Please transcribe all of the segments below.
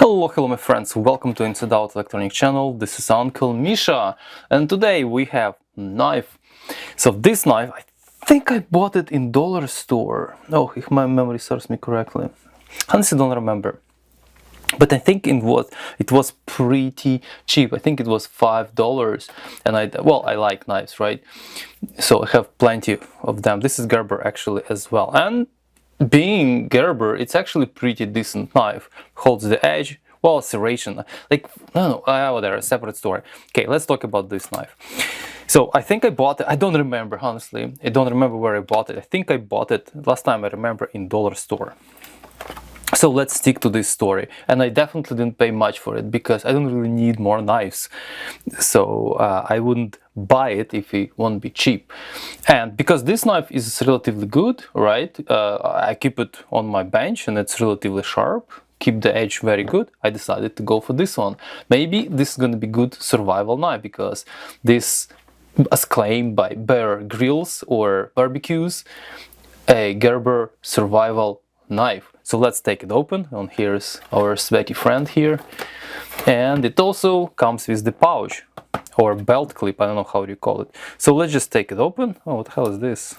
Hello my friends, welcome to Inside Out Electronic Channel. This is Uncle Misha, and today we have knife. So this knife, I think I bought it in dollar store. Oh, if my memory serves me correctly. Honestly, don't remember. But I think it was pretty cheap. I think it was $5, and I like knives, right? So I have plenty of them. This is Gerber actually as well, and being Gerber, it's actually pretty decent knife. Holds the edge, well, serration. Like, no, whatever, separate story. Okay, let's talk about this knife. So I think I bought it, I don't remember, honestly. I don't remember where I bought it. I think I bought it, last time I remember, in dollar store. So let's stick to this story. And I definitely didn't pay much for it because I don't really need more knives. So I wouldn't buy it if it won't be cheap. And because this knife is relatively good, right? I keep it on my bench and it's relatively sharp. Keep the edge very good. I decided to go for this one. Maybe this is going to be good survival knife because this, as claimed by Bear Grylls or Barbecues, a Gerber survival knife. So let's take it open, and here's our sweaty friend here. And it also comes with the pouch or belt clip, I don't know how you call it. So let's just take it open. Oh, what the hell is this?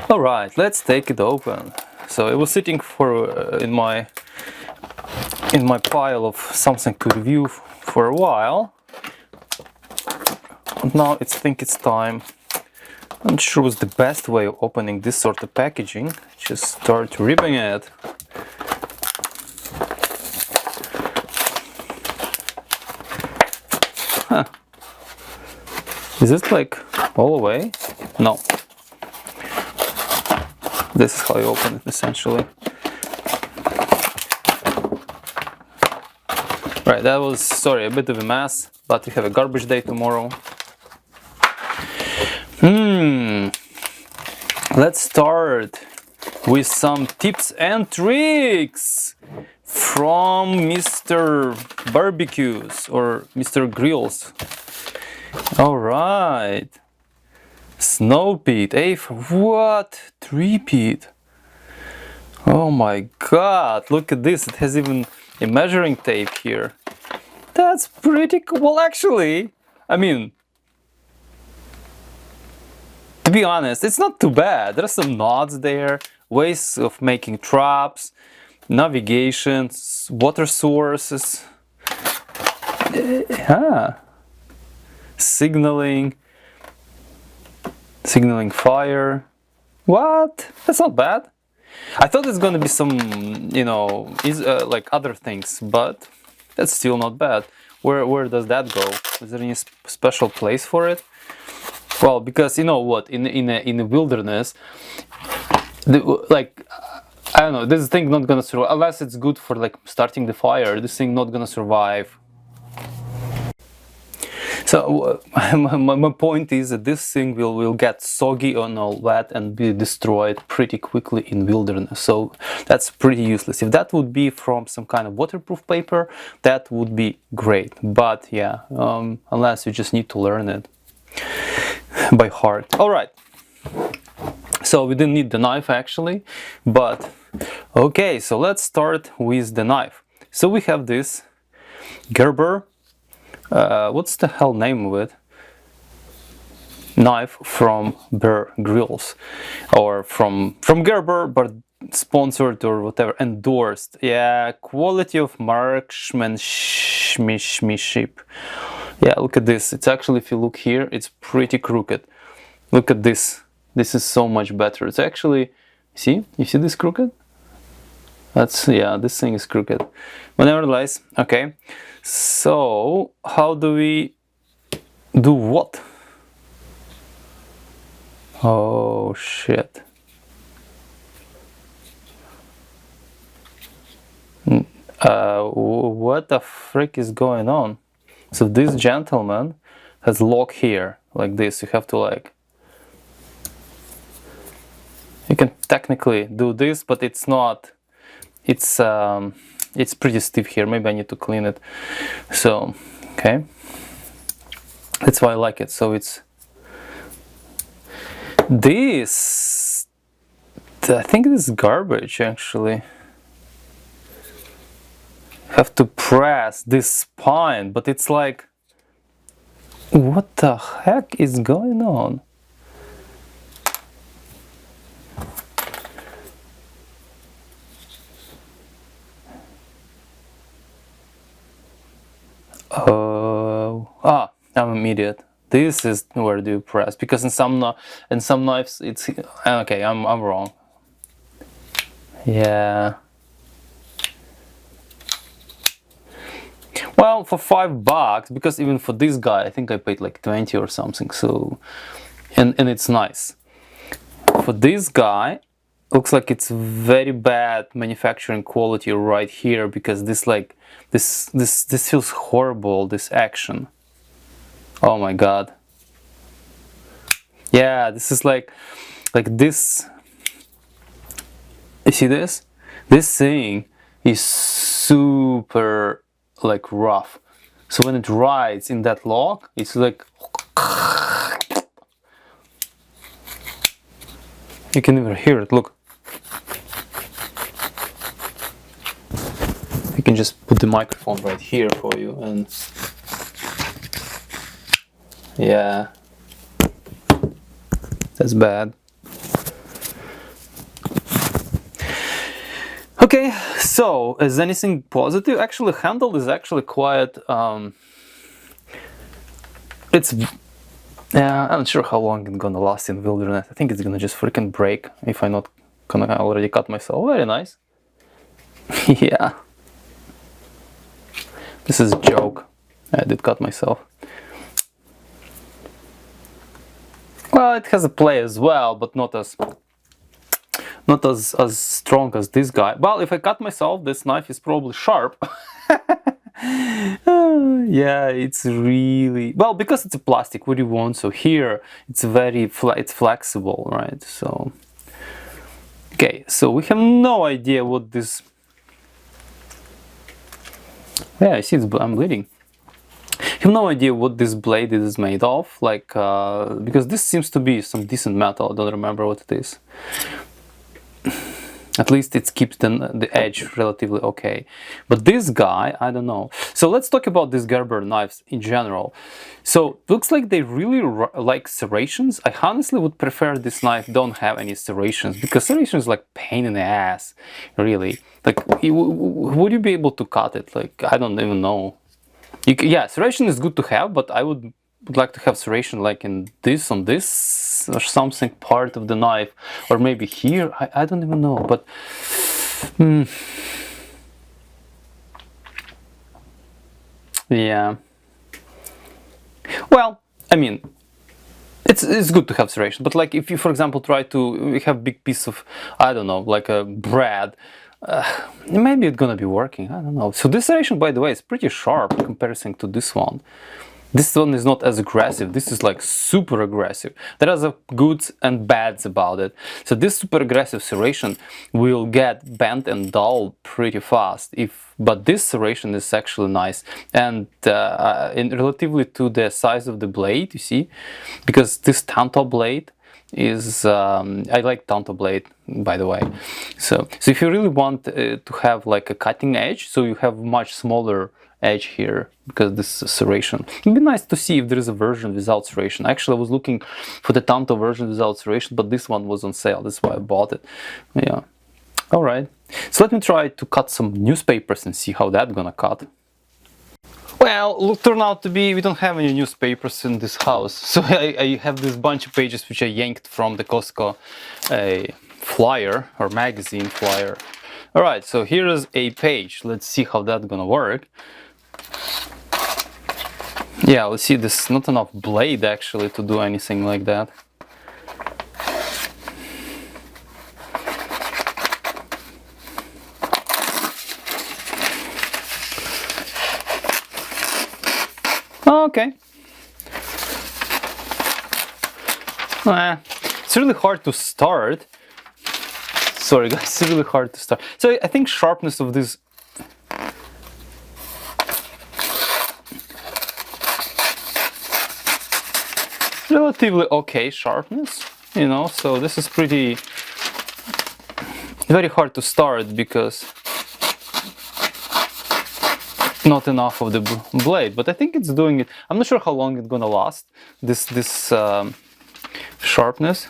All right, let's take it open. So it was sitting in my pile of something to review for a while. And now I think it's time. I'm not sure what's the best way of opening this sort of packaging. Just start ripping it. Huh. Is this like all the way? No. This is how you open it essentially. Right, that was, sorry, a bit of a mess, but we have a garbage day tomorrow. Let's start with some tips and tricks from Mr. Barbecues or Mr. Grylls. All right. Snow pit, what? 3-pit. Oh my god, look at this. It has even a measuring tape here. That's pretty cool. Well, actually, I mean, to be honest, it's not too bad. There are some knots there, ways of making traps, navigation, water sources, signaling fire. What? That's not bad. I thought it's gonna be some, like other things, but that's still not bad. Where does that go? Is there any special place for it? Well, because you know what, in the wilderness, I don't know, this thing not gonna survive unless it's good for like starting the fire. This thing not gonna survive. So my point is that this thing will get soggy and all that and be destroyed pretty quickly in wilderness. So that's pretty useless. If that would be from some kind of waterproof paper, that would be great. But yeah, unless you just need to learn it by heart. All right. So we didn't need the knife actually, but okay. So let's start with the knife. So we have this Gerber. What's the hell name of it? Knife from Bear Grylls, or from Gerber, but sponsored or whatever, endorsed. Yeah, quality of marksmanship. Yeah, look at this. It's actually, if you look here, it's pretty crooked. Look at this. This is so much better. It's actually, see? You see this crooked? That's, yeah, this thing is crooked. But nevertheless, okay. So, how do we do what? Oh, shit. What the frick is going on? So this gentleman has lock here, like this. You have to like... You can technically do this, but it's not... It's pretty stiff here. Maybe I need to clean it. So, okay. That's why I like it. So it's... This... I think this is garbage, actually. have to press this spine, but it's like, what the heck is going on? I'm an idiot. This is where do you press, because in some knives it's okay. I'm wrong. Yeah. Well, for $5, because even for this guy, I think I paid like 20 or something. So, and it's nice. For this guy, looks like it's very bad manufacturing quality right here, because this like this feels horrible, this action. Oh my god. Yeah, this is like this. You see this? This thing is super like rough. So when it rides in that lock, it's like you can even hear it. Look. I can just put the microphone right here for you, and yeah, that's bad. Okay, so is anything positive? Actually, handle is actually quite. It's yeah, I'm not sure how long it's gonna last in wilderness. I think it's gonna just freaking break if I'm not gonna already cut myself. Very nice. Yeah. This is a joke. I did cut myself. Well, it has a play as well, but not as strong as this guy. Well, if I cut myself, this knife is probably sharp. Yeah, it's really well, because it's a plastic. What do you want? So here it's very it's flexible, right? So okay, so we have no idea what this. Yeah, I see I'm bleeding. I have no idea what this blade is made of, like because this seems to be some decent metal. I don't remember what it is. At least it keeps the edge relatively okay. But this guy, I don't know. So let's talk about these Gerber knives in general. So looks like they really like serrations. I honestly would prefer this knife don't have any serrations, because serrations is like pain in the ass, really. Like, would you be able to cut it? Like, I don't even know. Yeah, serration is good to have, but I would like to have serration like in this, on this, or something part of the knife, or maybe here. I don't even know, but yeah. Well, I mean, it's good to have serration, but like if you, for example, try to have big piece of, I don't know, like a bread, maybe it's gonna be working. I don't know. So this serration, by the way, is pretty sharp in comparison to this one. This one is not as aggressive. This is like super aggressive. There are the goods and bads about it. So this super aggressive serration will get bent and dull pretty fast. But this serration is actually nice, and in relatively to the size of the blade, you see, because this Tanto blade is I like Tanto blade, by the way. So if you really want to have like a cutting edge, so you have much smaller edge here, because this is serration. It'd be nice to see if there is a version without serration. Actually, I was looking for the Tanto version without serration, but this one was on sale. That's why I bought it. Yeah. All right. So let me try to cut some newspapers and see how that's gonna cut. Well, look, turned out to be we don't have any newspapers in this house. So I have this bunch of pages which I yanked from the Costco flyer or magazine flyer. All right. So here is a page. Let's see how that's gonna work. Yeah, let's see, there's not enough blade actually to do anything like that. Okay. It's really hard to start. Sorry guys, it's really hard to start. So I think sharpness of this relatively okay sharpness, you know, so this is pretty very hard to start, because not enough of the blade, but I think it's doing it. I'm not sure how long it's gonna last, this sharpness,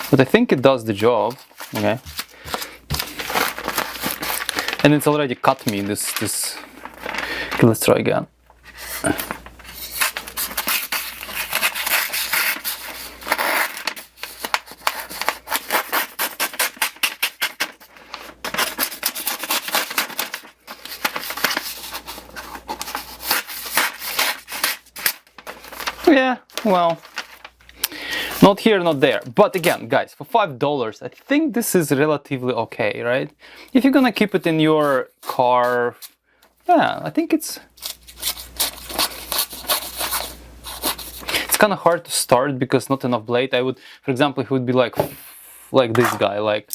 but I think it does the job. Okay, and it's already cut me this. Okay, let's try again. Yeah, well, not here, not there. But again, guys, for $5, I think this is relatively okay, right? If you're gonna keep it in your car, yeah, I think it's kind of hard to start because not enough blade. I would, for example, it would be like this guy, like,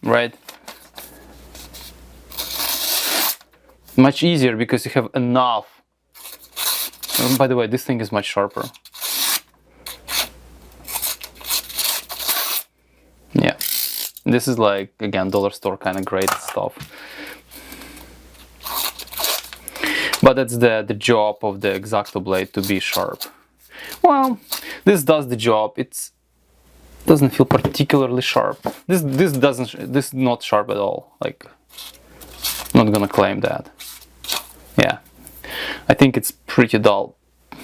right? Much easier because you have enough. And by the way, this thing is much sharper. Yeah, this is like, again, dollar store kind of great stuff. But that's the job of the X-Acto blade, to be sharp. Well, this does the job. It doesn't feel particularly sharp. This is not sharp at all. Like, I'm not gonna claim that. Yeah, I think it's pretty dull.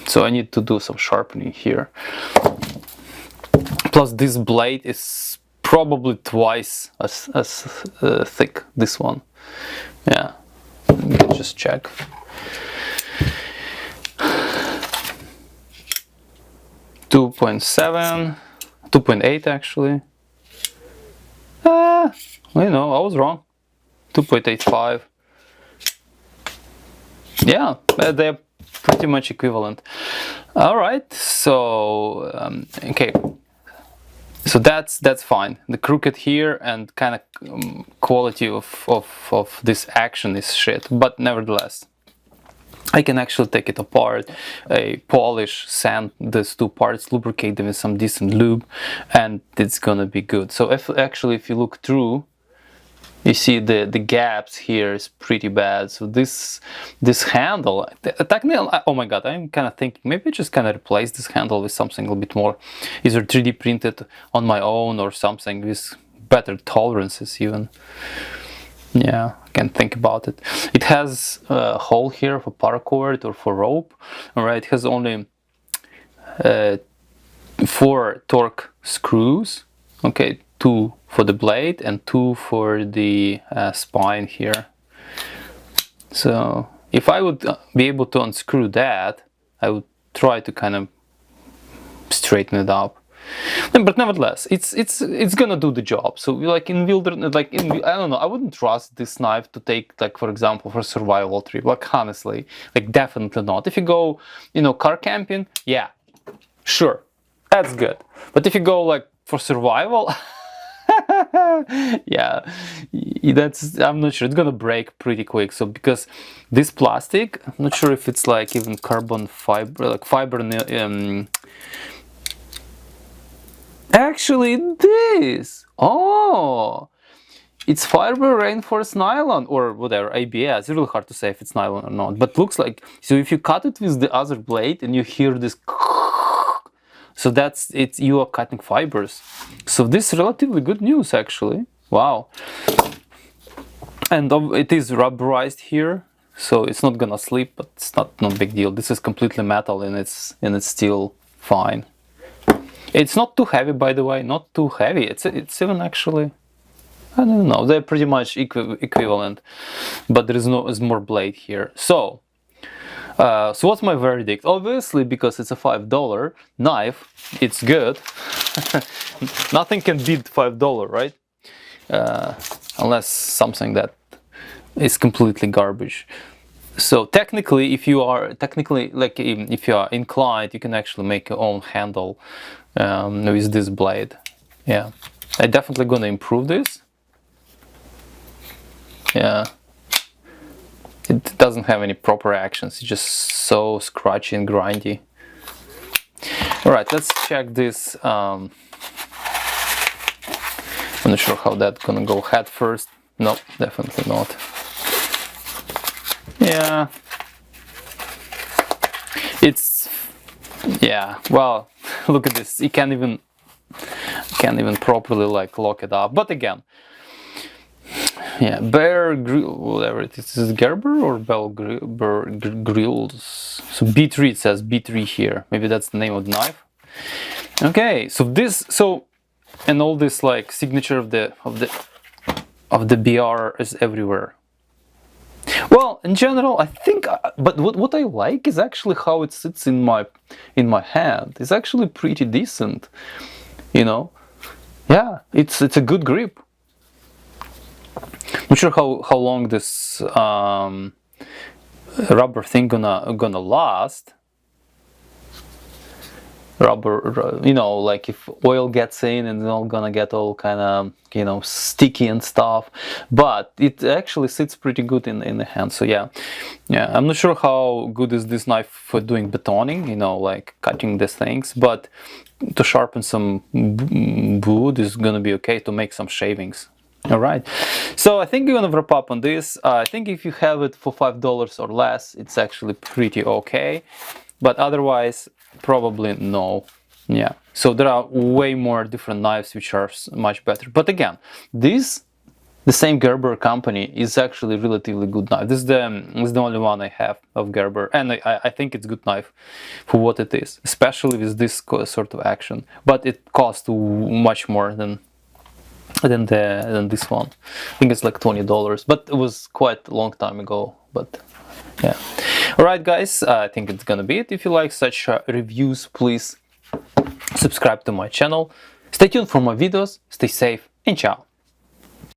So I need to do some sharpening here. Plus, this blade is probably twice as thick. This one. Yeah, let me just check. .7, 2.8 actually. You know, I was wrong. 2.85. Yeah, they're pretty much equivalent. All right, so okay, so that's fine. The crooked here and kind of quality of this action is shit, but nevertheless, I can actually take it apart, polish, sand these two parts, lubricate them with some decent lube, and it's gonna be good. So if you look through, you see the gaps here is pretty bad. So this handle, technically, oh my god, I'm kind of thinking maybe I just kind of replace this handle with something a little bit more either 3D printed on my own or something with better tolerances even. Yeah, I can think about it. It has a hole here for paracord or for rope. All right, it has only 4 torque screws. Okay, 2 for the blade and 2 for the spine here. So if I would be able to unscrew that, I would try to kind of straighten it up. But nevertheless, it's gonna do the job. So like in wilderness, like I don't know, I wouldn't trust this knife to take, like, for example, for survival trip. Like, honestly, like, definitely not. If you go, you know, car camping, yeah, sure, that's good. But if you go like for survival, yeah, that's, I'm not sure, it's gonna break pretty quick. So because this plastic, I'm not sure if it's like even carbon fiber, like fiber. Actually, this, oh, it's fiber reinforced nylon or whatever, ABS. It's really hard to say if it's nylon or not, but looks like. So if you cut it with the other blade and you hear this, so that's it, you are cutting fibers. So this is relatively good news actually. Wow. And it is rubberized here, so it's not gonna slip, but it's not big deal. This is completely metal and it's still fine. It's not too heavy, by the way, not too heavy. It's even actually, I don't know, they're pretty much equivalent, but there is more blade here. So what's my verdict? Obviously, because it's a $5 knife, it's good. Nothing can beat $5, right? Unless something that is completely garbage. So technically, if you are inclined, you can actually make your own handle with this blade. Yeah, I'm definitely gonna improve this. Yeah, it doesn't have any proper actions. It's just so scratchy and grindy. All right, let's check this. I'm not sure how that's gonna go head first. No, definitely not. Yeah, it's, yeah, well, look at this, you can't even properly like lock it up. But again, yeah, Bear Grill, whatever it is Gerber or Grylls. So B3, it says B3 here. Maybe that's the name of the knife. Okay, so this, and all this like signature of the BR is everywhere. Well, in general, I think, but what I like is actually how it sits in my hand. It's actually pretty decent, you know. Yeah, it's a good grip. Not sure how long this rubber thing gonna last. Rubber, you know, like if oil gets in and it's all gonna get all kind of, you know, sticky and stuff. But it actually sits pretty good in the hand. So yeah, I'm not sure how good is this knife for doing betoning, you know, like cutting these things. But to sharpen some wood is gonna be okay. To make some shavings. All right, so I think we're gonna wrap up on this. I think if you have it for $5 or less, it's actually pretty okay, but otherwise probably no. Yeah, so there are way more different knives which are much better. But again, the same Gerber company is actually a relatively good knife. This is the only one I have of Gerber, and I think it's a good knife for what it is, especially with this sort of action. But it costs much more than this one. I think it's like $20, but it was quite a long time ago. But yeah. Alright guys, I think it's gonna be it. If you like such reviews, please subscribe to my channel. Stay tuned for more videos, stay safe, and ciao.